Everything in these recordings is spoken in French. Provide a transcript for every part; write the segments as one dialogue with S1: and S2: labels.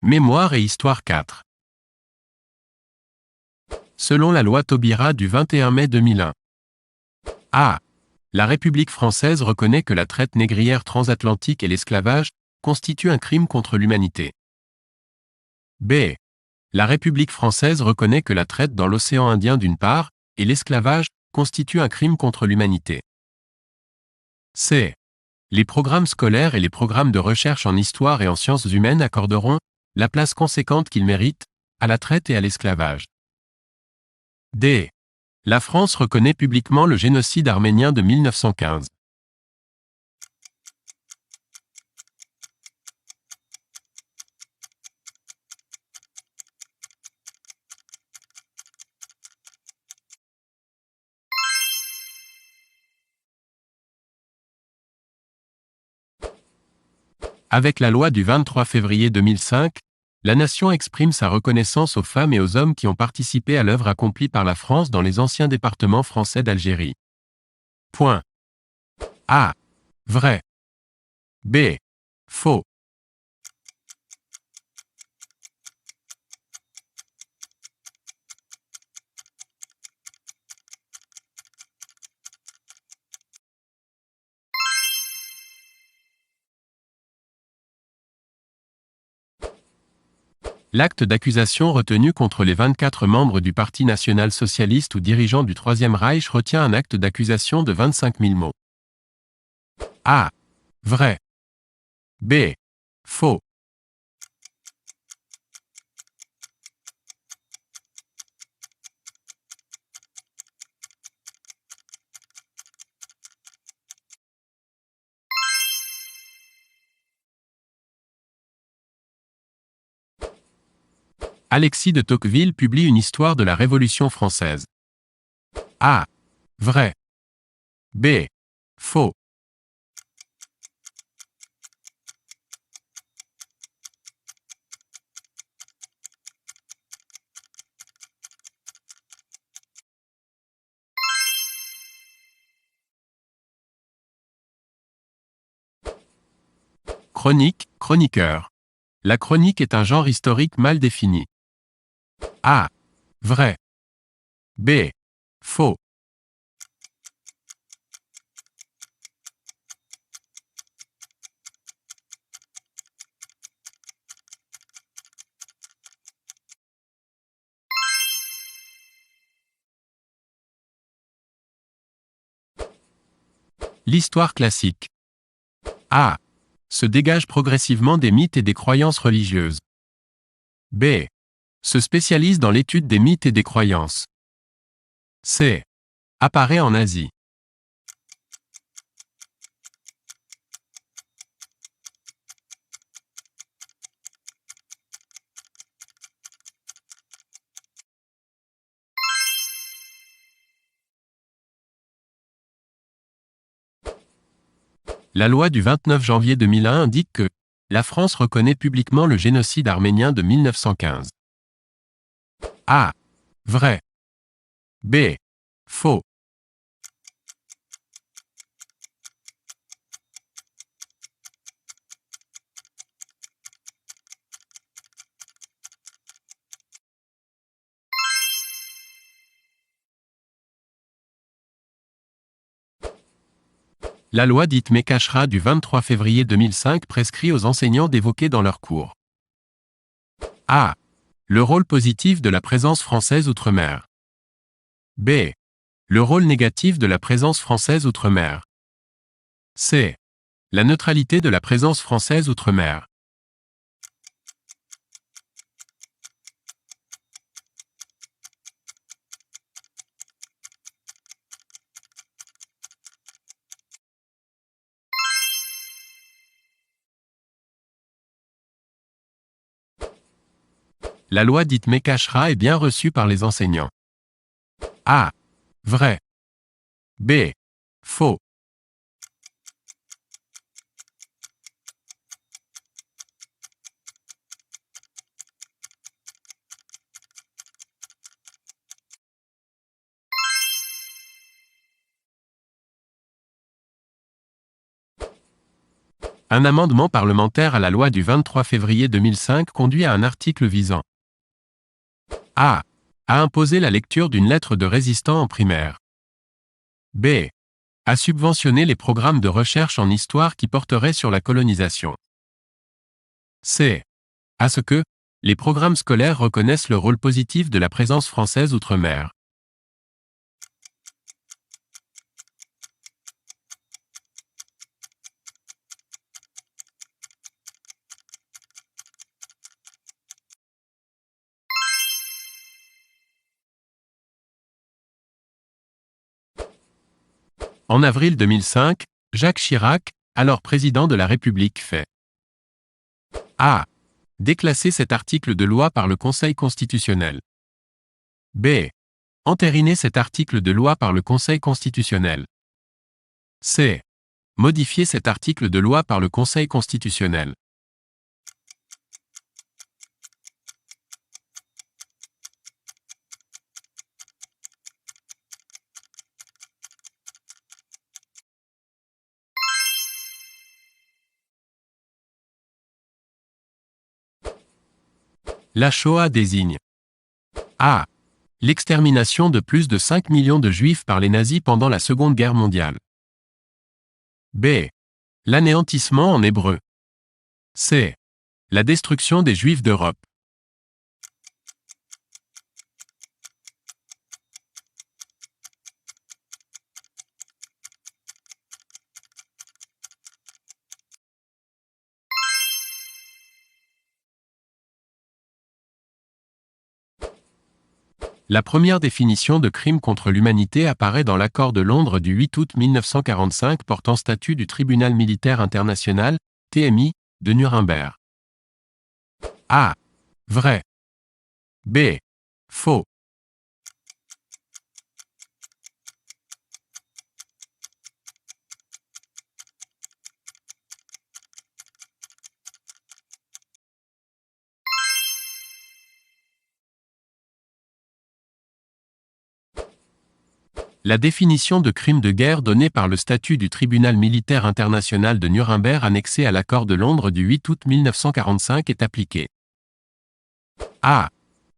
S1: Mémoire et Histoire 4. Selon la loi Taubira du 21 mai 2001. A. La République française reconnaît que la traite négrière transatlantique et l'esclavage constituent un crime contre l'humanité. B. La République française reconnaît que la traite dans l'océan Indien d'une part, et l'esclavage, constitue un crime contre l'humanité. C. Les programmes scolaires et les programmes de recherche en histoire et en sciences humaines accorderont la place conséquente qu'ils méritent à la traite et à l'esclavage. D. La France reconnaît publiquement le génocide arménien de 1915. Avec la loi du 23 février 2005, la nation exprime sa reconnaissance aux femmes et aux hommes qui ont participé à l'œuvre accomplie par la France dans les anciens départements français d'Algérie. Point. A. Vrai. B. Faux. L'acte d'accusation retenu contre les 24 membres du Parti national-socialiste ou dirigeants du Troisième Reich retient un acte d'accusation de 25 000 mots. A. Vrai. B. Faux. Alexis de Tocqueville publie une histoire de la Révolution française. A. Vrai. B. Faux. Chronique, chroniqueur. La chronique est un genre historique mal défini. A. Vrai. B. Faux. L'histoire classique. A. Se dégage progressivement des mythes et des croyances religieuses. B. Se spécialise dans l'étude des mythes et des croyances. C. Apparaît en Asie. La loi du 29 janvier 2001 indique que la France reconnaît publiquement le génocide arménien de 1915. A. Vrai. B. Faux. La loi dite Mekashra du 23 février 2005 prescrit aux enseignants d'évoquer dans leurs cours. A. Le rôle positif de la présence française outre-mer. B. Le rôle négatif de la présence française outre-mer. C. La neutralité de la présence française outre-mer. La loi dite Mekashra est bien reçue par les enseignants. A. Vrai. B. Faux. Un amendement parlementaire à la loi du 23 février 2005 conduit à un article visant a. À imposer la lecture d'une lettre de résistant en primaire. B. À subventionner les programmes de recherche en histoire qui porteraient sur la colonisation. C. À ce que les programmes scolaires reconnaissent le rôle positif de la présence française outre-mer. En avril 2005, Jacques Chirac, alors président de la République, fait a. Déclasser cet article de loi par le Conseil constitutionnel. B. Entériner cet article de loi par le Conseil constitutionnel. C. Modifier cet article de loi par le Conseil constitutionnel. La Shoah désigne a. L'extermination de plus de 5 millions de Juifs par les nazis pendant la Seconde Guerre mondiale. B. L'anéantissement en hébreu. C. La destruction des Juifs d'Europe. La première définition de crime contre l'humanité apparaît dans l'accord de Londres du 8 août 1945 portant statut du Tribunal militaire international, TMI, de Nuremberg. A. Vrai. B. Faux. La définition de crime de guerre donnée par le statut du Tribunal militaire international de Nuremberg annexé à l'accord de Londres du 8 août 1945 est appliquée. A.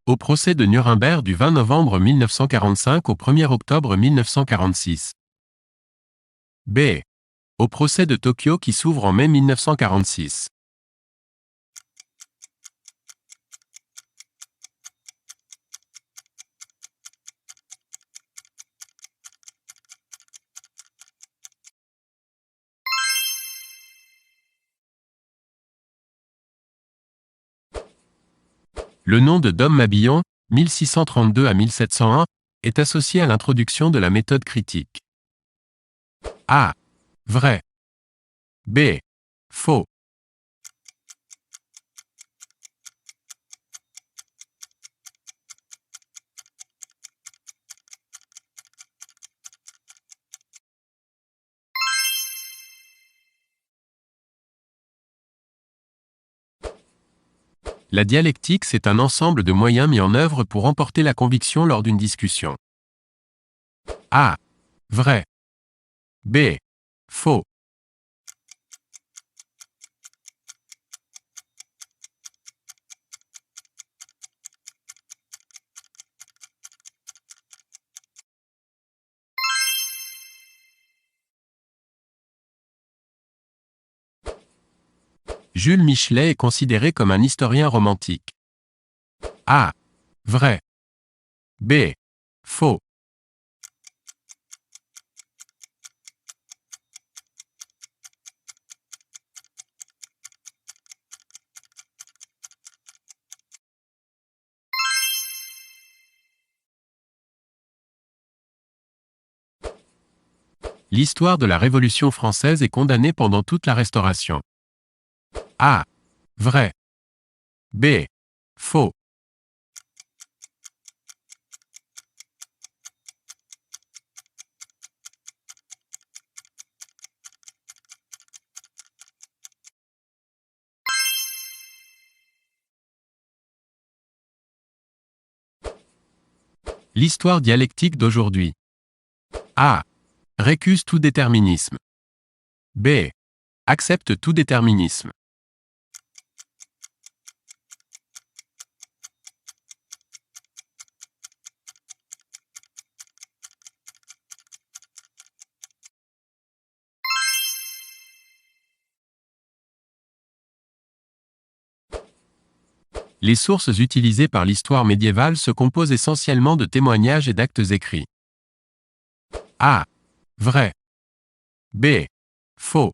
S1: Au procès de Nuremberg du 20 novembre 1945 au 1er octobre 1946. B. Au procès de Tokyo qui s'ouvre en mai 1946. Le nom de Dom Mabillon, 1632 à 1701, est associé à l'introduction de la méthode critique. A. Vrai. B. Faux. La dialectique, c'est un ensemble de moyens mis en œuvre pour emporter la conviction lors d'une discussion. A. Vrai. B. Faux. Jules Michelet est considéré comme un historien romantique. A. Vrai. B. Faux. L'histoire de la Révolution française est condamnée pendant toute la Restauration. A. Vrai. B. Faux. L'histoire dialectique d'aujourd'hui. A. Récuse tout déterminisme. B. Accepte tout déterminisme. Les sources utilisées par l'histoire médiévale se composent essentiellement de témoignages et d'actes écrits. A. Vrai. B. Faux.